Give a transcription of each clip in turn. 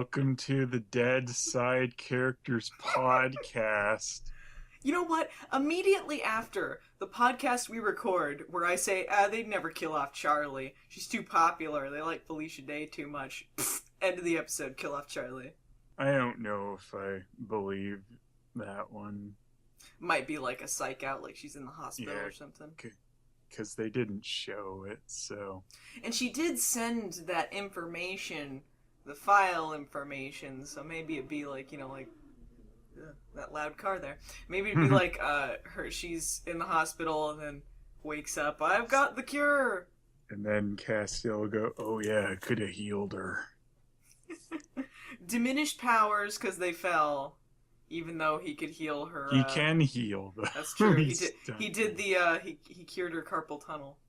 Welcome to the Dead Side Characters podcast. You know what? Immediately after the podcast we record, where I say, they'd never kill off Charlie. She's too popular. They like Felicia Day too much. End of the episode, kill off Charlie. I don't know if I believe that one. Might be like a psych out, like she's in the hospital or something. Because they didn't show it, so. And she did send that information, the file information, so maybe it'd be like, that loud car there. Maybe it'd be like she's in the hospital and then wakes up, I've got the cure! And then Castiel will go, oh yeah, I could have healed her. Diminished powers because they fell, even though he could heal her. He can heal, though. That's true. He cured her carpal tunnel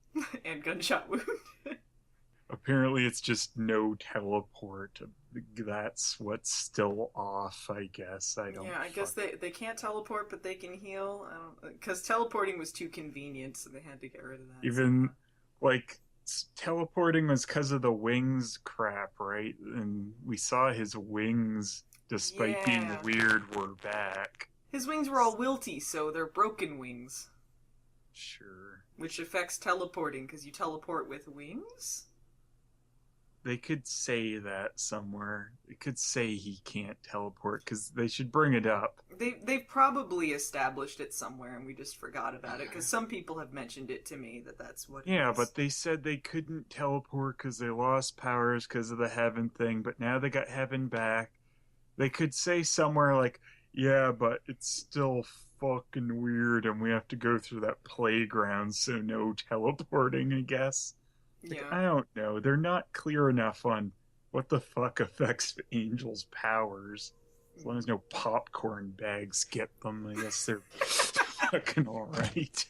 and gunshot wound. Apparently it's just no teleport. That's what's still off, I guess. I guess they can't teleport, but they can heal. Because teleporting was too convenient, so they had to get rid of that. Even, teleporting was because of the wings crap, right? And we saw his wings, despite being weird, were back. His wings were all wilty, so they're broken wings. Sure. Which affects teleporting, because you teleport with wings? They could say that somewhere. They could say he can't teleport, because they should bring it up. They've probably established it somewhere, and we just forgot about it, because some people have mentioned it to me, that's what it is. Yeah, but they said they couldn't teleport because they lost powers because of the heaven thing, but now they got heaven back. They could say somewhere like, yeah, but it's still fucking weird, and we have to go through that playground, so no teleporting, I guess. Yeah. I don't know. They're not clear enough on what the fuck affects Angel's powers. As long as no popcorn bags get them, I guess they're fucking alright.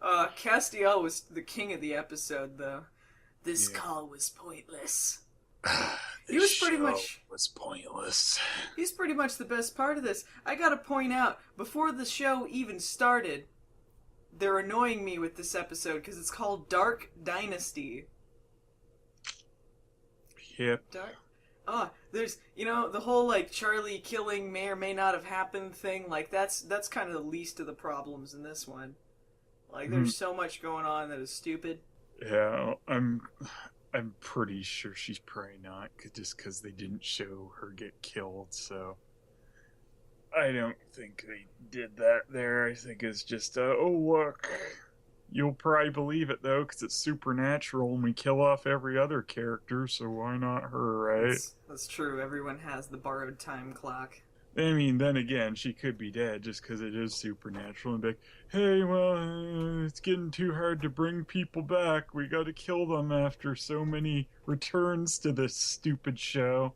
Castiel was the king of the episode, though. This call was pointless. He was pointless. He's pretty much the best part of this. I gotta point out, before the show even started, they're annoying me with this episode because it's called Dark Dynasty. Yep. There's, the whole, Charlie killing may or may not have happened thing, that's kind of the least of the problems in this one. There's so much going on that is stupid. Yeah, I'm pretty sure she's probably not, just because they didn't show her get killed, so I don't think they did that there. I think it's just, oh look, you'll probably believe it though, because it's supernatural and we kill off every other character, so why not her, right? That's true, everyone has the borrowed time clock. I mean, then again, she could be dead just because it is supernatural and be like, hey, well, it's getting too hard to bring people back. We gotta kill them after so many returns to this stupid show.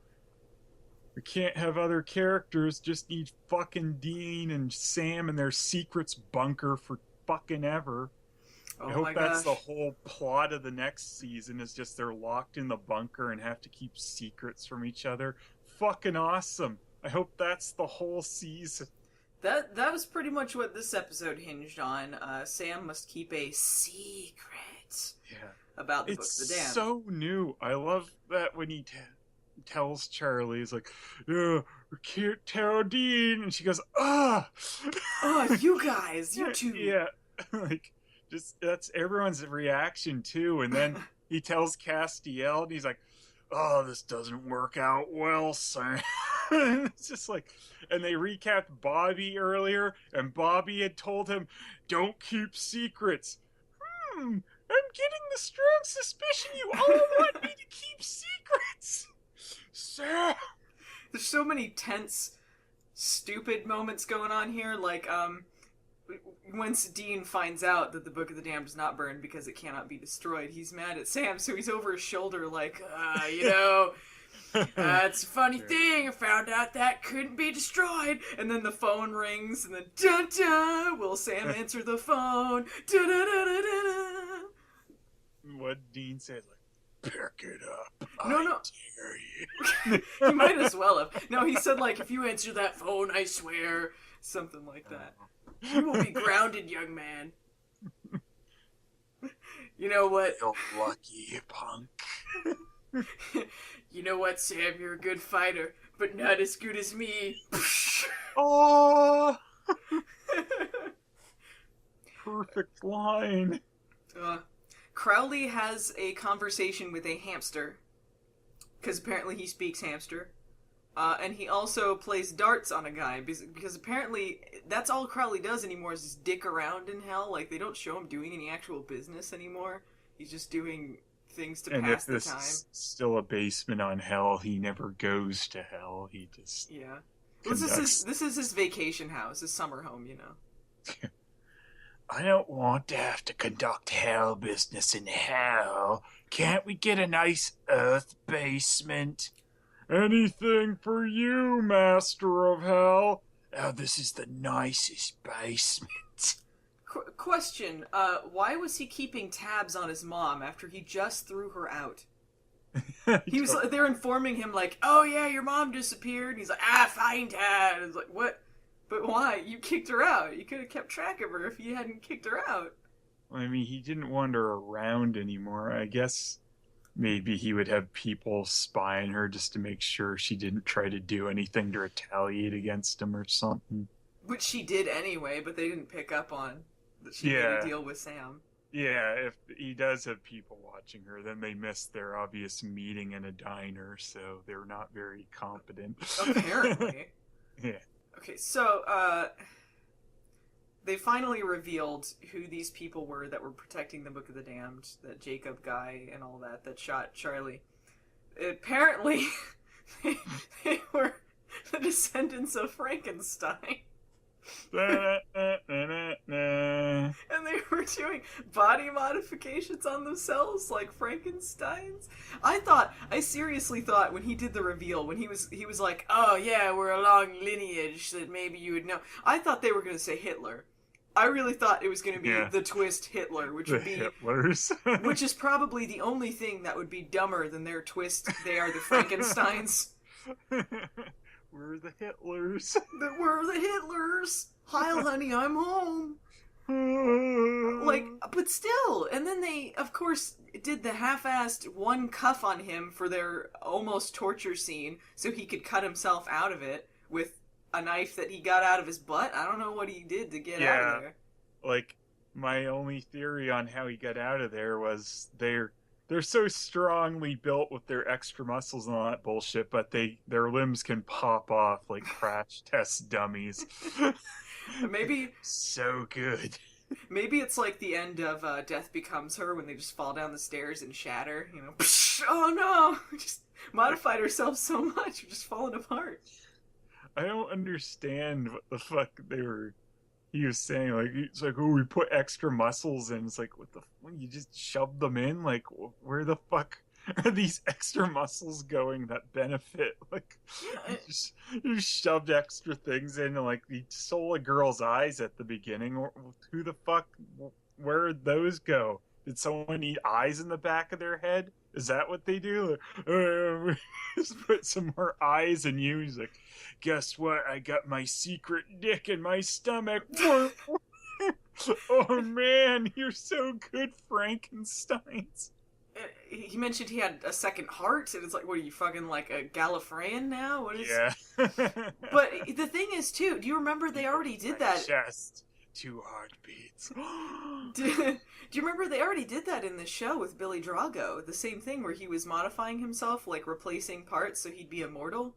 We can't have other characters, just need fucking Dean and Sam in their secrets bunker for fucking ever. I hope that's the whole plot of the next season, is just they're locked in the bunker and have to keep secrets from each other. Fucking awesome. I hope that's the whole season. That was pretty much what this episode hinged on. Sam must keep a secret about the Book of the Damned. It's so new. I love that when he tells Charlie, he's like, we can't tell Dean. And she goes, you guys, you two. Yeah, that's everyone's reaction too. And then he tells Castiel, and he's like, oh, this doesn't work out well, Sam. It's just and they recapped Bobby earlier, and Bobby had told him, don't keep secrets. I'm getting the strong suspicion you all want me to keep secrets. Sam! There's so many tense, stupid moments going on here, once Dean finds out that the Book of the Damned is not burned because it cannot be destroyed, he's mad at Sam, so he's over his shoulder it's a funny thing, I found out that couldn't be destroyed, and then the phone rings, and then dun-dun, will Sam answer the phone, dun-dun-dun-dun-dun. What Dean says, pick it up, no. I dare you. He might as well have. No, he said, if you answer that phone, I swear, something like that. You will be grounded, young man. You know what? You're lucky, punk. You know what, Sam? You're a good fighter, but not as good as me. Oh, perfect line. uh, Crowley has a conversation with a hamster, because apparently he speaks hamster. And he also plays darts on a guy, because apparently that's all Crowley does anymore is just dick around in hell. Like, they don't show him doing any actual business anymore. He's just doing things to And pass if the this time. is still a basement on hell, he never goes to hell. He just Yeah. conducts. This is his vacation house, his summer home, you know. I don't want to have to conduct hell business in hell. Can't we get a nice earth basement? Anything for you, Master of Hell. Oh, this is the nicest basement. Question, why was he keeping tabs on his mom after he just threw her out? They're informing him like, oh yeah, your mom disappeared. And he's like, fine, Dad. It's like, what? But why? You kicked her out. You could have kept track of her if you hadn't kicked her out. I mean, he didn't wander around anymore. I guess maybe he would have people spying her just to make sure she didn't try to do anything to retaliate against him or something. Which she did anyway, but they didn't pick up on that she made a deal with Sam. Yeah, if he does have people watching her, then they missed their obvious meeting in a diner, so they're not very competent. Apparently. Yeah. Okay, so, they finally revealed who these people were that were protecting the Book of the Damned, that Jacob guy and all that shot Charlie. Apparently, they were the descendants of Frankenstein. And they were doing body modifications on themselves like Frankensteins. I seriously thought when he did the reveal, when he was like, oh yeah, we're a long lineage that maybe you would know. I thought they were going to say Hitler. I really thought it was going to be the twist Hitler, which would be Hitlers. which is probably the only thing that would be dumber than their twist. They are the Frankensteins. We're the Hitlers. We're the Hitlers. Hi, honey, I'm home. Like, but still. And then they, of course, did the half-assed one cuff on him for their almost torture scene so he could cut himself out of it with a knife that he got out of his butt. I don't know what he did to get out of there. Like, my only theory on how he got out of there was they're so strongly built with their extra muscles and all that bullshit, but their limbs can pop off like crash test dummies. Maybe so good. Maybe it's like the end of Death Becomes Her when they just fall down the stairs and shatter. You know, oh no, we just modified ourselves so much, we're just falling apart. I don't understand what the fuck he was saying. Like, it's like, oh, we put extra muscles in. It's like, what the? You just shoved them in? Like, where the fuck are these extra muscles going that benefit? Like, you shoved extra things in. Like, you stole a girl's eyes at the beginning. Who the fuck? Where'd those go? Did someone eat eyes in the back of their head? Is that what they do? Like, just put some more eyes in you. He's like, guess what? I got my secret dick in my stomach. Oh man, you're so good, Frankensteins. He mentioned he had a second heart, and it's like, what are you, fucking like a Gallifreyan now? What is? Yeah. But the thing is, too, do you remember they already did that? Chest, 2 heartbeats. Do you remember they already did that in the show with Billy Drago? The same thing where he was modifying himself, like replacing parts so he'd be immortal.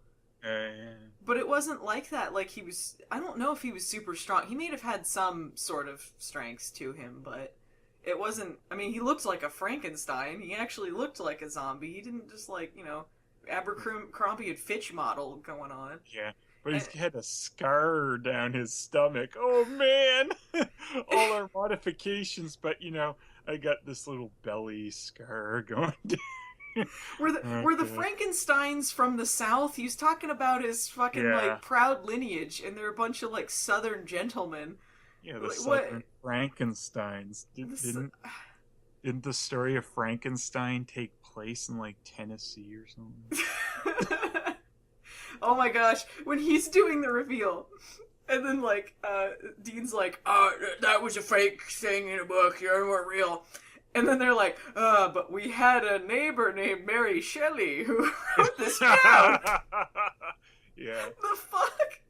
But it wasn't like that. Like, he was, I don't know if he was super strong. He may have had some sort of strengths to him, but it wasn't, I mean, he looked like a Frankenstein. He actually looked like a zombie. He didn't just, like, you know, Abercrombie and Fitch model going on. Yeah. But he's had a scar down his stomach. Oh, man! All our modifications, but, you know, I got this little belly scar going down. Were the Frankensteins from the South? He was talking about his fucking, like, proud lineage, and they're a bunch of, like, Southern gentlemen. Yeah, the Southern Frankensteins. Didn't the story of Frankenstein take place in, like, Tennessee or something? Oh my gosh, when he's doing the reveal, and then, like, Dean's like, that was a fake thing in a book, you weren't real. And then they're like, but we had a neighbor named Mary Shelley who wrote this down. Yeah. The fuck?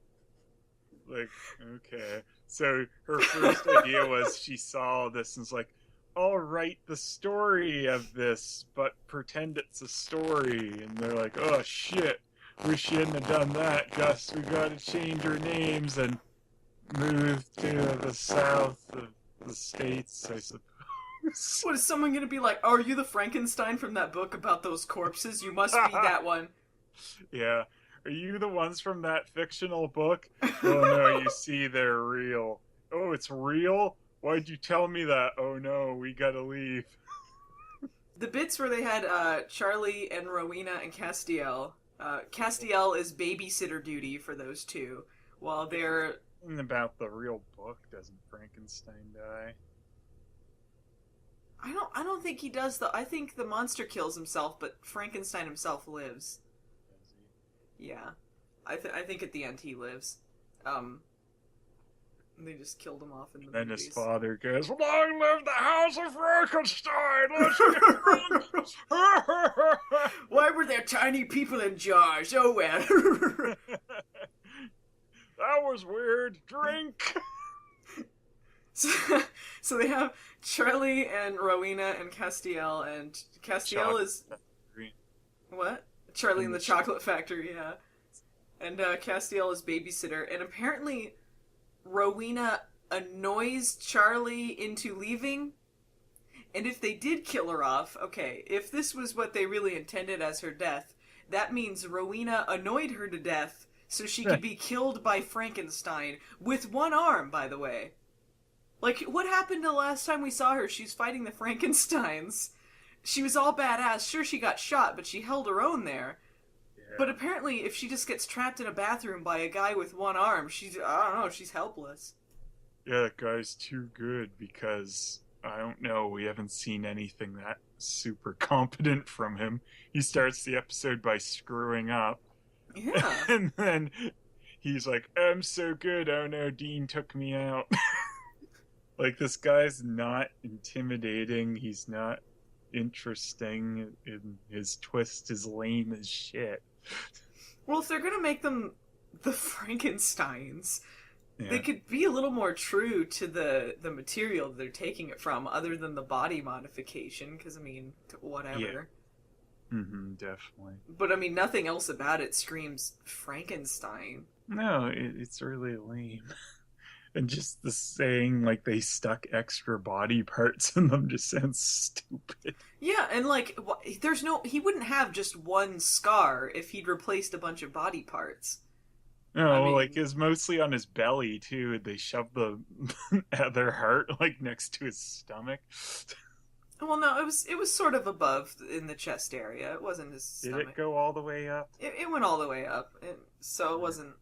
Like, okay. So her first idea was she saw this and was like, I'll write the story of this, but pretend it's a story. And they're like, oh shit, we shouldn't have done that, Gus. We gotta change our names and move to the south of the States, I suppose. What, is someone gonna be like, are you the Frankenstein from that book about those corpses? You must be that one. Yeah. Are you the ones from that fictional book? Oh no, you see, they're real. Oh, it's real? Why'd you tell me that? Oh no, we gotta leave. The bits where they had Charlie and Rowena and Castiel. Castiel is babysitter duty for those two, while they're... About the real book, doesn't Frankenstein die? I don't think he does, though. I think the monster kills himself, but Frankenstein himself lives. Does he? Yeah. I think at the end he lives. They just killed him off in the Then movies. his father goes, long live the House of Frankenstein! Let's get Why were there tiny people in jars? Oh well. That was weird. Drink! So they have Charlie and Rowena and Castiel, and Castiel is... What? Charlie in the Chocolate Factory, yeah. And Castiel is babysitter, and apparently Rowena annoys Charlie into leaving. And if they did kill her off, okay, if this was what they really intended as her death, that means Rowena annoyed her to death so she could be killed by Frankenstein with one arm, by the way. Like, what happened the last time we saw her? She's fighting the Frankensteins. She was all badass. Sure, she got shot, but she held her own there. Yeah. But apparently, if she just gets trapped in a bathroom by a guy with one arm, I don't know, she's helpless. Yeah, that guy's too good because, I don't know, we haven't seen anything that super competent from him. He starts the episode by screwing up. Yeah. And then he's like, I'm so good, oh no, Dean took me out. Like, this guy's not intimidating, he's not interesting, and his twist is lame as shit. Well, if they're gonna make them the Frankensteins, yeah. They could be a little more true to the material they're taking it from, other than the body modification, because, I mean, whatever. Yeah. Definitely. But, I mean, nothing else about it screams Frankenstein. No, it's really lame. And just the saying, like, they stuck extra body parts in them just sounds stupid. Yeah, and, like, he wouldn't have just one scar if he'd replaced a bunch of body parts. No, I mean, like, it's mostly on his belly, too. They shoved the other heart, like, next to his stomach. Well, no, it was sort of above in the chest area. It wasn't his stomach. Did it go all the way up? It went all the way up, so it wasn't...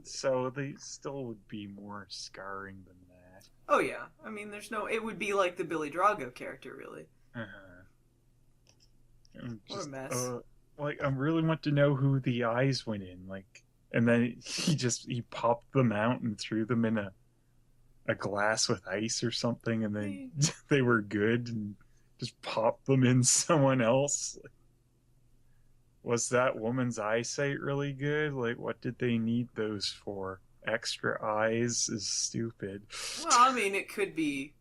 So they still would be more scarring than that. Oh, yeah. I mean, it would be like the Billy Drago character, really. What a mess. Like, I really want to know who the eyes went in, like... And then he popped them out and threw them in a glass with ice or something, and then they were good, and just popped them in someone else. Like, was that woman's eyesight really good? Like, what did they need those for? Extra eyes is stupid. Well, I mean, it could be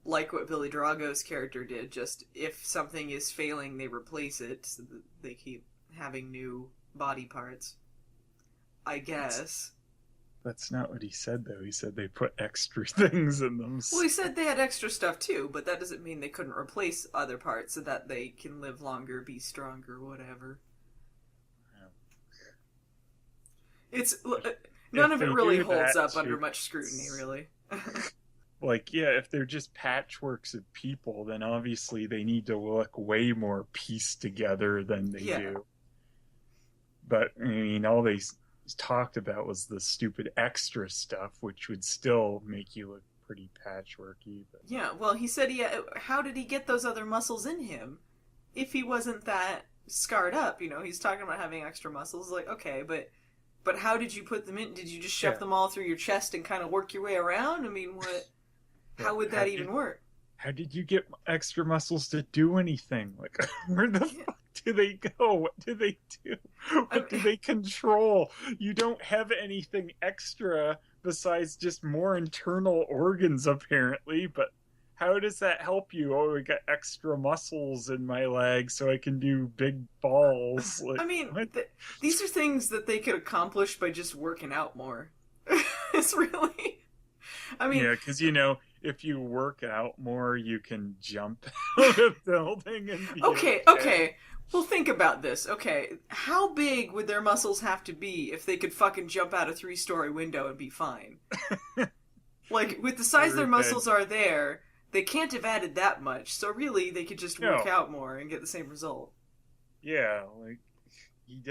like what Billy Drago's character did, just if something is failing, they replace it, so that they keep having new body parts. I guess. That's not what he said, though. He said they put extra things in them. Well, he said they had extra stuff, too, but that doesn't mean they couldn't replace other parts so that they can live longer, be stronger, whatever. It's... None of it really holds up under much scrutiny, really. Like, yeah, if they're just patchworks of people, then obviously they need to look way more pieced together than they do. But, I mean, all they talked about was the stupid extra stuff, which would still make you look pretty patchworky. But... Yeah, well, he said how did he get those other muscles in him if he wasn't that scarred up? You know, he's talking about having extra muscles. Like, okay, but how did you put them in? Did you just shove them all through your chest and kind of work your way around? I mean, what? How would that even work? how did you get extra muscles to do anything? Like, where the fuck do they go? What do they do? What do they control? You don't have anything extra besides just more internal organs, apparently, but how does that help you? Oh, I got extra muscles in my legs so I can do big balls. Like, I mean, these are things that they could accomplish by just working out more. It's really... I mean... Yeah, because, if you work out more, you can jump out of building and be okay. Well, think about this. Okay, how big would their muscles have to be if they could fucking jump out a 3-story window and be fine? Like, with the size their muscles are there, they can't have added that much, so really they could just work out more and get the same result. Yeah, like, you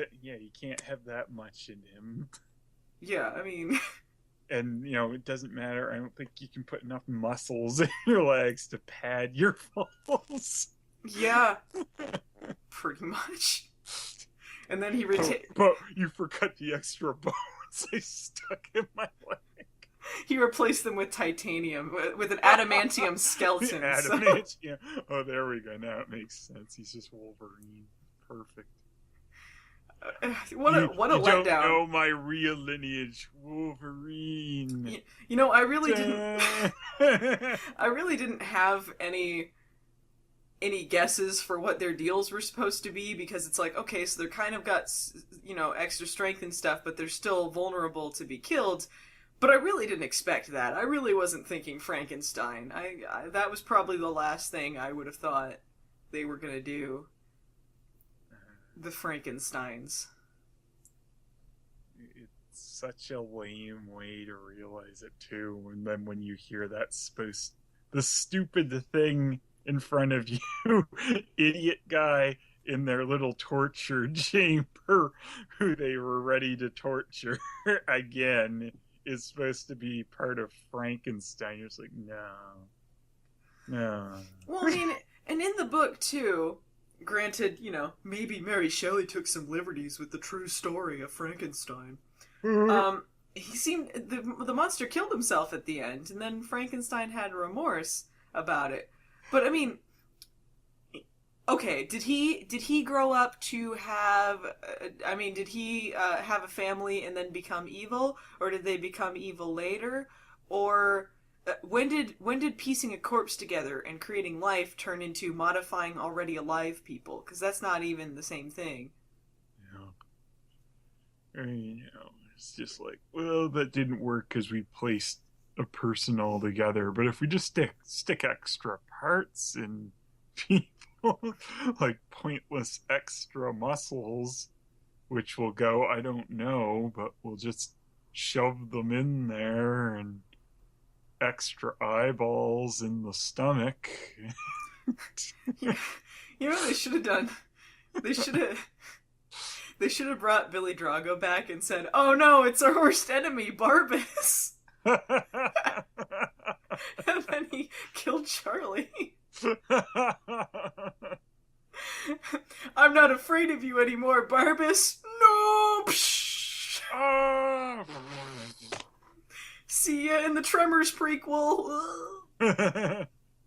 can't have that much in him. Yeah, I mean... And, it doesn't matter. I don't think you can put enough muscles in your legs to pad your falls. Yeah, pretty much. And then he But you forgot the extra bones I stuck in my leg. He replaced them with titanium, with an adamantium skeleton. Adamantium. So. Oh, there we go. Now it makes sense. He's just Wolverine. Perfect. What a letdown. You don't know my real lineage, Wolverine. I really didn't. I really didn't have any guesses for what their deals were supposed to be, because it's like, okay, so they're kind of got extra strength and stuff, but they're still vulnerable to be killed. But I really didn't expect that. I really wasn't thinking Frankenstein. I that was probably the last thing I would have thought they were gonna do. The Frankensteins. It's such a lame way to realize it too. And then when you hear the stupid thing in front of you, idiot guy in their little torture chamber, who they were ready to torture again, is supposed to be part of Frankenstein. You're just like, no. Well, I mean, and in the book too, granted, maybe Mary Shelley took some liberties with the true story of Frankenstein. He seemed the monster killed himself at the end, and then Frankenstein had remorse about it. But I mean, okay, did he grow up to have? Did he have a family and then become evil, or did they become evil later, or? When did piecing a corpse together and creating life turn into modifying already alive people? Because that's not even the same thing. Yeah. I mean, it's just like, well, that didn't work because we placed a person all together. But if we just stick extra parts in people, like pointless extra muscles, which will go, I don't know, but we'll just shove them in there, and extra eyeballs in the stomach. Yeah. What they should have done? They should have brought Billy Drago back and said, "Oh no, it's our worst enemy, Barbas." And then he killed Charlie. I'm not afraid of you anymore, Barbas. No. See ya in the Tremors prequel.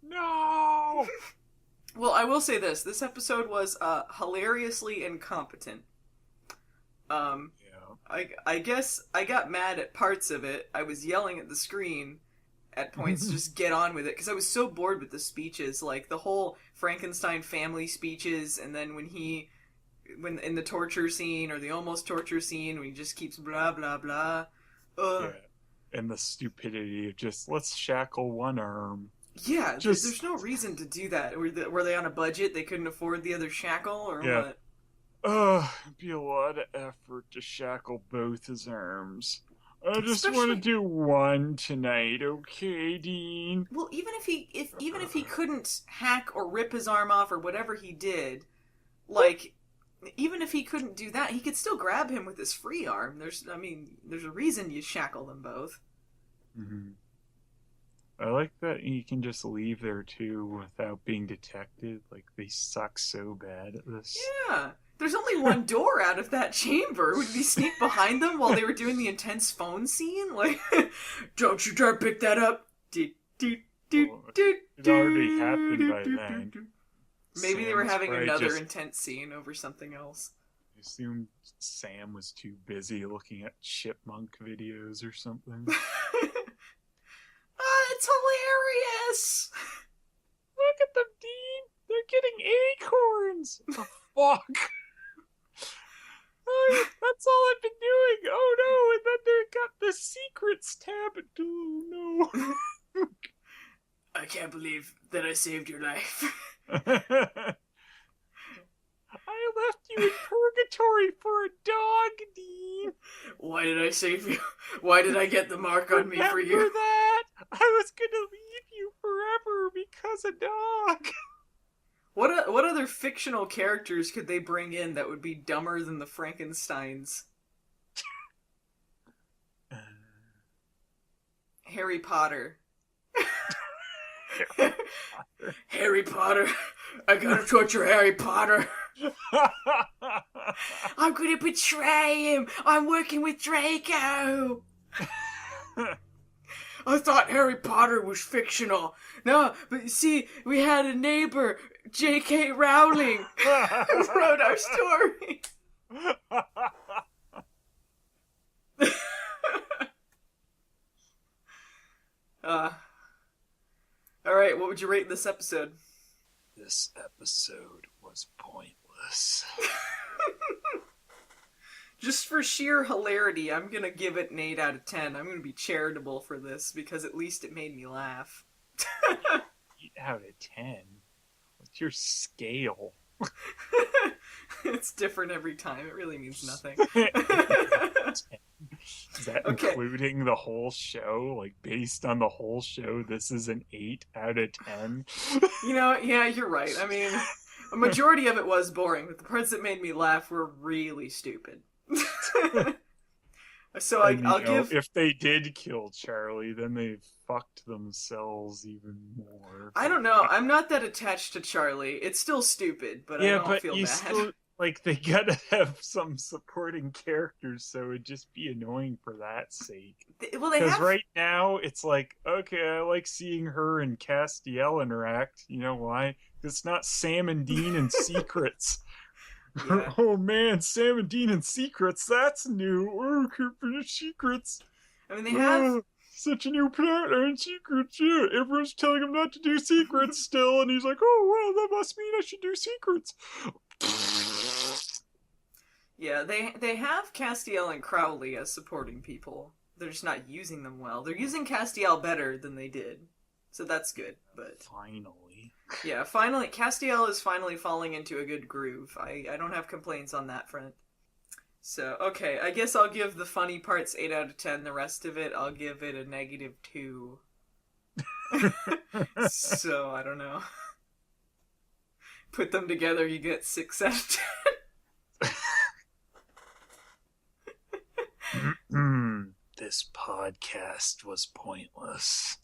No. Well, I will say this. This episode was hilariously incompetent. I guess I got mad at parts of it. I was yelling at the screen at points, just get on with it, because I was so bored with the speeches, like the whole Frankenstein family speeches, and then when in the torture scene, or the almost torture scene, when he just keeps blah, blah, blah. Yeah. And the stupidity of just, let's shackle one arm. Yeah, there's no reason to do that. Were they on a budget? They couldn't afford the other shackle, or what? It'd be a lot of effort to shackle both his arms. I just want to do one tonight, okay, Dean? Well, even if he couldn't hack or rip his arm off or whatever he did, like, even if he couldn't do that, he could still grab him with his free arm. There's a reason you shackle them both. Mm-hmm. I like that you can just leave there too without being detected. Like, they suck so bad at this. Yeah. There's only one door out of that chamber. Would he sneak behind them while they were doing the intense phone scene? Like, don't you dare pick that up. Well, it already happened by then. Maybe they Sam were was having probably another just- intense scene over something else. I assume Sam was too busy looking at chipmunk videos or something. It's hilarious! Look at them, Dean! They're getting acorns! The fuck? Oh, that's all I've been doing! Oh no! And then they got the secrets tab. Oh no! I can't believe that I saved your life. I left you in purgatory for a dog, Dean. Why did I save you? Why did I get the mark on me for you? Remember that? I was gonna leave you forever because of dog. What other fictional characters could they bring in that would be dumber than the Frankensteins? Harry Potter. Harry Potter. I gotta torture Harry Potter. I'm gonna betray him. I'm working with Draco. I thought Harry Potter was fictional. No, but you see, we had a neighbor, J.K. Rowling, who wrote our story. Alright, what would you rate this episode? This episode was pointless. Just for sheer hilarity, I'm gonna give it an 8 out of 10. I'm gonna be charitable for this, because at least it made me laugh. 8 out of 10? What's your scale? It's different every time. It really means nothing. Is that Okay. including the whole show? Like, based on the whole show, this is an 8 out of 10? You know, yeah, you're right. I mean, a majority of it was boring, but the parts that made me laugh were really stupid. So And, I'll you know, give... if they did kill Charlie, then they fucked themselves even more. I don't know. I'm not that attached to Charlie. It's still stupid, but I don't feel you bad. still, like, they gotta have some supporting characters, so it'd just be annoying for that sake. Well, they Because have... right now, it's like, okay, I like seeing her and Castiel interact. You know why? It's not Sam and Dean and Secrets. Yeah. Oh man, Sam and Dean and Secrets, that's new. Oh, Secrets. I mean, they have... Such a new partner in Secrets, yeah. Everyone's telling him not to do Secrets still, and he's like, oh, well, that must mean I should do Secrets. Yeah, they have Castiel and Crowley as supporting people. They're just not using them well. They're using Castiel better than they did. So that's good, but... Finally. Yeah, finally, Castiel is finally falling into a good groove. I don't have complaints on that front. So, okay, I guess I'll give the funny parts 8 out of 10. The rest of it, I'll give it a -2. So, I don't know. Put them together, you get 6 out of 10. This podcast was pointless.